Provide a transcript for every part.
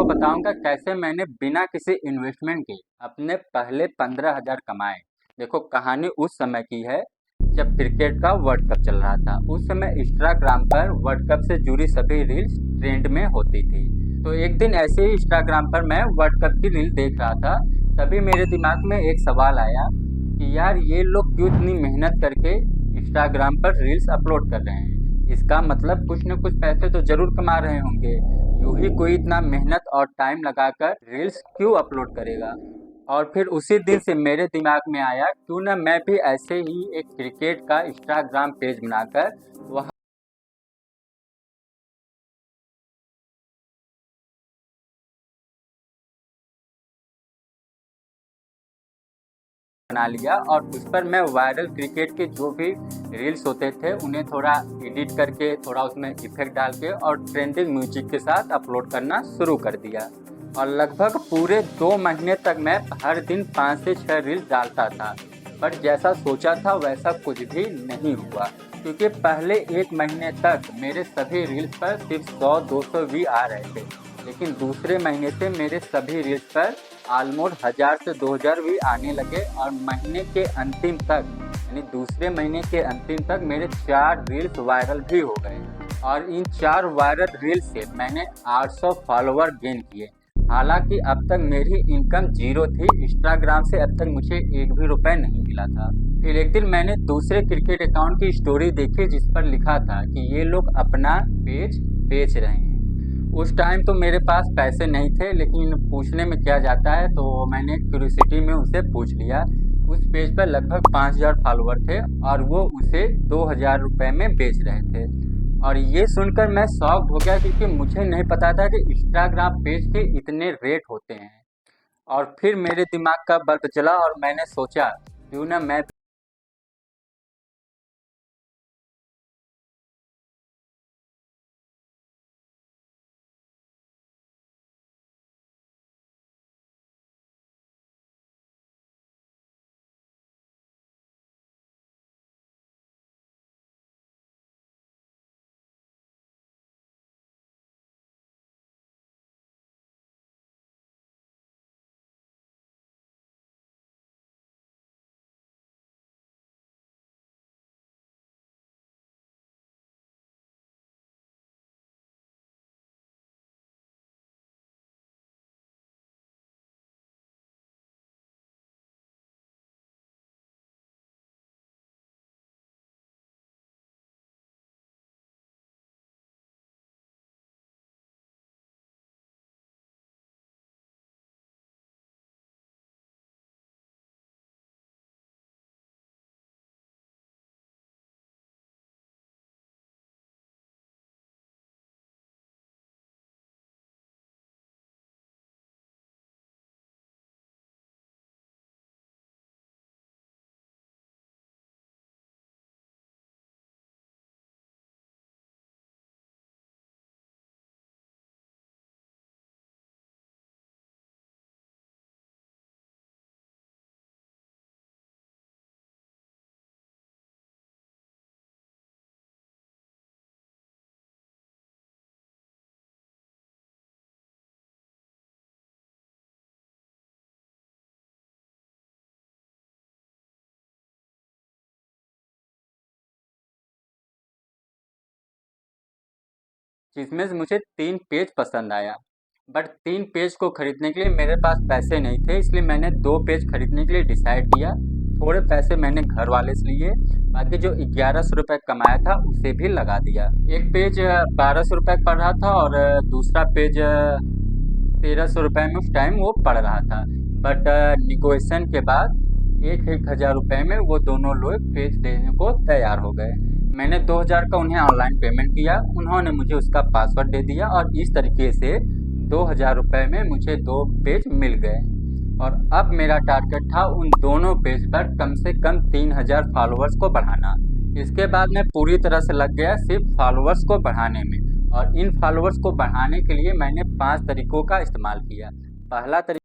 बताऊंगा कैसे मैंने बिना किसी इन्वेस्टमेंट के अपने पहले 15,000 कमाए। देखो, कहानी उस समय की है जब क्रिकेट का वर्ल्ड कप चल रहा था। उस समय इंस्टाग्राम पर वर्ल्ड कप से जुड़ी सभी रील्स ट्रेंड में होती थी। तो एक दिन ऐसे ही इंस्टाग्राम पर मैं वर्ल्ड कप की रील देख रहा था। तभी मेरे दिमाग में एक सवाल आया कि यार, ये लोग क्यों इतनी मेहनत करके इंस्टाग्राम पर रील्स अपलोड कर रहे हैं। इसका मतलब कुछ न कुछ पैसे तो जरूर कमा रहे होंगे। यूं ही कोई इतना मेहनत और टाइम लगाकर रील्स क्यों अपलोड करेगा। और फिर उसी दिन से मेरे दिमाग में आया, क्यों ना मैं भी ऐसे ही एक क्रिकेट का इंस्टाग्राम पेज बनाकर वह बना लिया और उस पर मैं वायरल क्रिकेट के जो भी रील्स होते थे उन्हें थोड़ा एडिट करके, थोड़ा उसमें इफेक्ट डाल के और ट्रेंडिंग म्यूजिक के साथ अपलोड करना शुरू कर दिया। और लगभग पूरे 2 महीने तक मैं हर दिन 5 से 6 रील्स डालता था। पर जैसा सोचा था वैसा कुछ भी नहीं हुआ, क्योंकि पहले 1 महीने तक मेरे सभी रील्स पर सिर्फ 100-200 व्यू आ रहे थे। लेकिन दूसरे महीने से मेरे सभी रील्स पर ऑलमोस्ट 1000 से 2000 भी आने लगे और महीने के अंतिम तक, यानी दूसरे महीने के अंतिम तक मेरे 4 रील्स वायरल भी हो गए। और इन 4 वायरल रील्स से मैंने 800 फॉलोवर गेन किए। हालांकि अब तक मेरी इनकम जीरो थी। इंस्टाग्राम से अब तक मुझे एक भी रुपए नहीं मिला था। फिर एक दिन मैंने दूसरे क्रिकेट अकाउंट की स्टोरी देखी जिस पर लिखा था कि ये लोग अपना पेज बेच रहे हैं। उस टाइम तो मेरे पास पैसे नहीं थे, लेकिन पूछने में क्या जाता है, तो मैंने क्यूरियोसिटी में उनसे पूछ लिया। उस पेज पर लगभग 5,000 फॉलोवर थे और वो उसे 2,000 रुपये में बेच रहे थे। और ये सुनकर मैं शॉक्ड हो गया, क्योंकि मुझे नहीं पता था कि इंस्टाग्राम पेज के इतने रेट होते हैं। और फिर मेरे दिमाग का बल्ब जला और मैंने सोचा, क्यों ना मैं जिसमें से मुझे 3 पेज पसंद आया। बट 3 पेज को खरीदने के लिए मेरे पास पैसे नहीं थे, इसलिए मैंने 2 पेज खरीदने के लिए डिसाइड किया। थोड़े पैसे मैंने घर वाले से लिए, बाकी जो 1100 रुपये कमाया था उसे भी लगा दिया। एक पेज 1200 रुपये पड़ रहा था और दूसरा पेज 1300 रुपये में उस टाइम वो पड़ रहा था। बट निगोशिएशन के बाद एक एक हज़ार रुपये में वो दोनों लोग पेज देने को तैयार हो गए। मैंने 2,000 का उन्हें ऑनलाइन पेमेंट किया, उन्होंने मुझे उसका पासवर्ड दे दिया और इस तरीके से 2,000 रुपये में मुझे 2 पेज मिल गए। और अब मेरा टारगेट था उन दोनों पेज पर कम से कम 3,000 फॉलोअर्स को बढ़ाना। इसके बाद मैं पूरी तरह से लग गया सिर्फ फॉलोअर्स को बढ़ाने में। और इन फॉलोअर्स को बढ़ाने के लिए मैंने 5 तरीकों का इस्तेमाल किया। पहला तरीका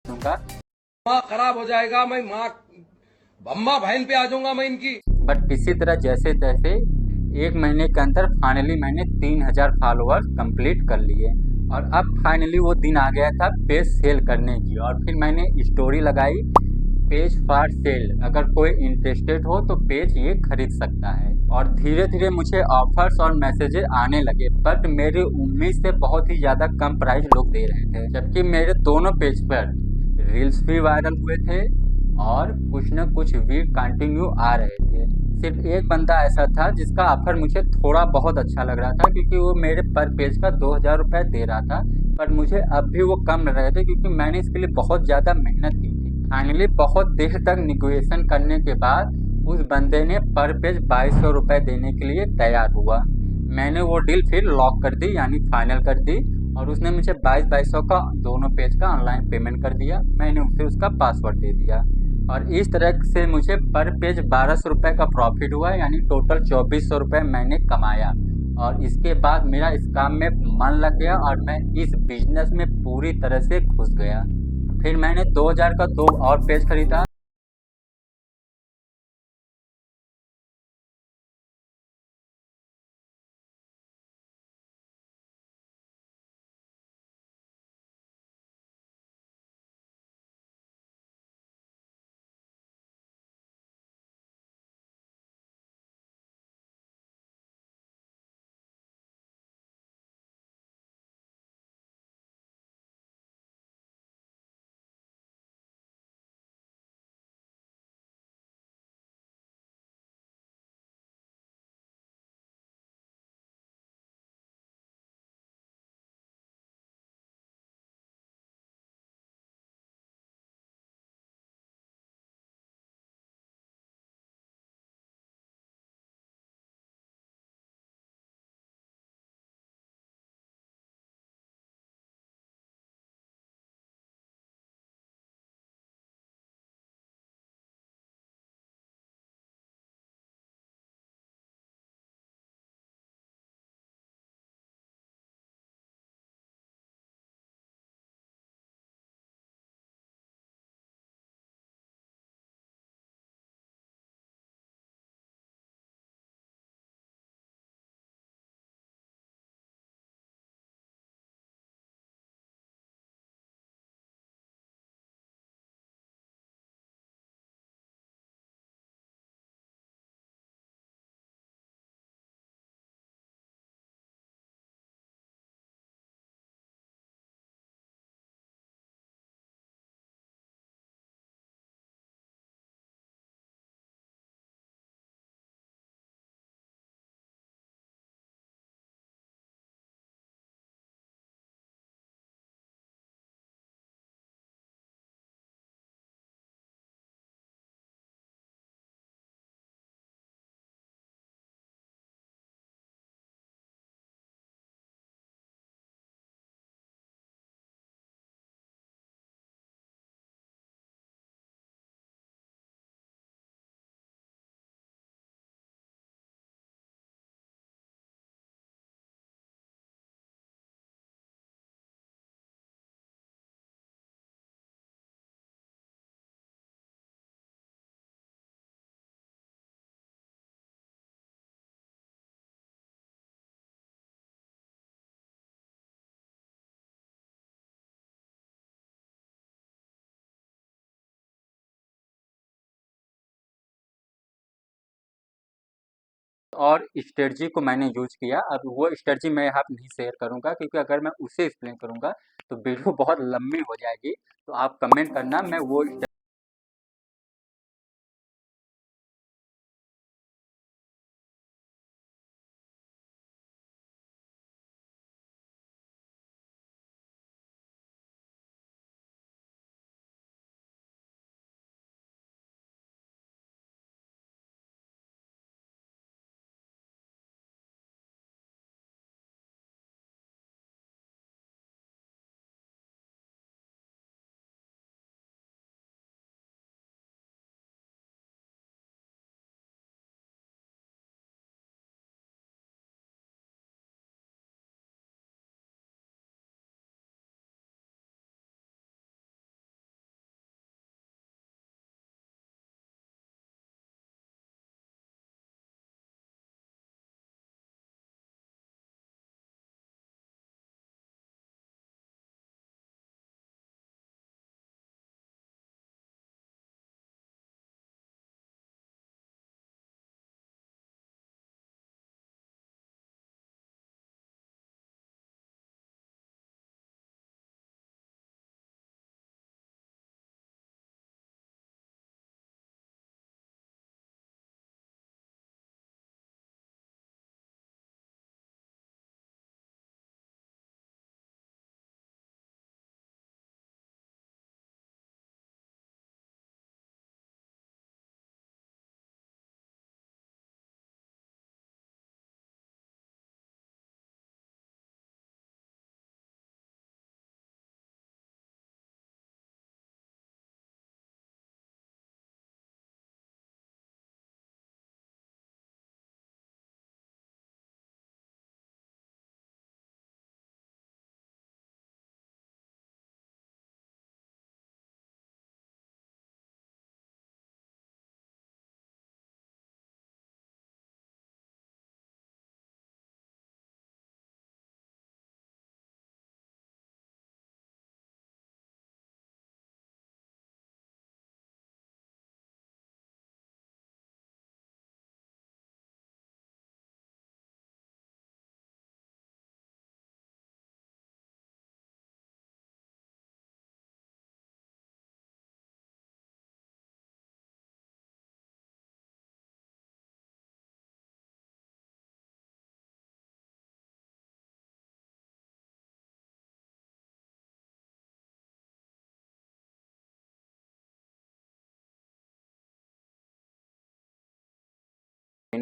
दूंगा। माँ खराब हो जाएगा, मैं माँ अम्मा बहन पे आ जाऊंगा मैं इनकी। बट किसी तरह जैसे तैसे 1 महीने के अंदर फाइनली मैंने 3000 फॉलोअर्स कंप्लीट कर लिए। और अब फाइनली वो दिन आ गया था पेज सेल करने की, और फिर मैंने स्टोरी लगाई, पेज फॉर सेल, अगर कोई इंटरेस्टेड हो तो पेज ये खरीद सकता है। और धीरे धीरे मुझे ऑफर्स और मैसेजेस आने लगे, बट मेरी उम्मीद से बहुत ही ज़्यादा कम प्राइस लोग दे रहे थे, जबकि मेरे दोनों पेज पर रील्स भी वायरल हुए थे और कुछ न कुछ भी कंटिन्यू आ रहे थे। सिर्फ एक बंदा ऐसा था जिसका ऑफर मुझे थोड़ा बहुत अच्छा लग रहा था, क्योंकि वो मेरे पर पेज का 2000 रुपये दे रहा था, पर मुझे अब भी वो कम लग रहे थे क्योंकि मैंने इसके लिए बहुत ज़्यादा मेहनत की थी। फाइनली बहुत देर तक निगोशिएशन करने के बाद उस बंदे ने पर पेज 2200 रुपये देने के लिए तैयार हुआ। मैंने वो डील फिर लॉक कर दी, यानी फाइनल कर दी, और उसने मुझे 2200 का दोनों पेज का ऑनलाइन पेमेंट कर दिया। मैंने उसे उसका पासवर्ड दे दिया, और इस तरह से मुझे पर पेज 1200 रुपये का प्रॉफिट हुआ, यानी टोटल 2400 रुपये मैंने कमाया। और इसके बाद मेरा इस काम में मन लग गया और मैं इस बिजनेस में पूरी तरह से घुस गया। फिर मैंने 2000 का दो और पेज खरीदा। और स्ट्रेटजी को मैंने यूज किया। अब वो स्ट्रेटजी मैं आप नहीं शेयर करूंगा, क्योंकि अगर मैं उसे एक्सप्लेन करूंगा तो वीडियो बहुत लंबी हो जाएगी। तो आप कमेंट करना, मैं वो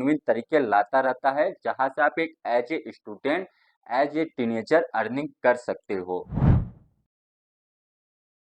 जेन्युइन तरीके लाता रहता है, जहां से आप एक as a student, as a teenager earning कर सकते हो।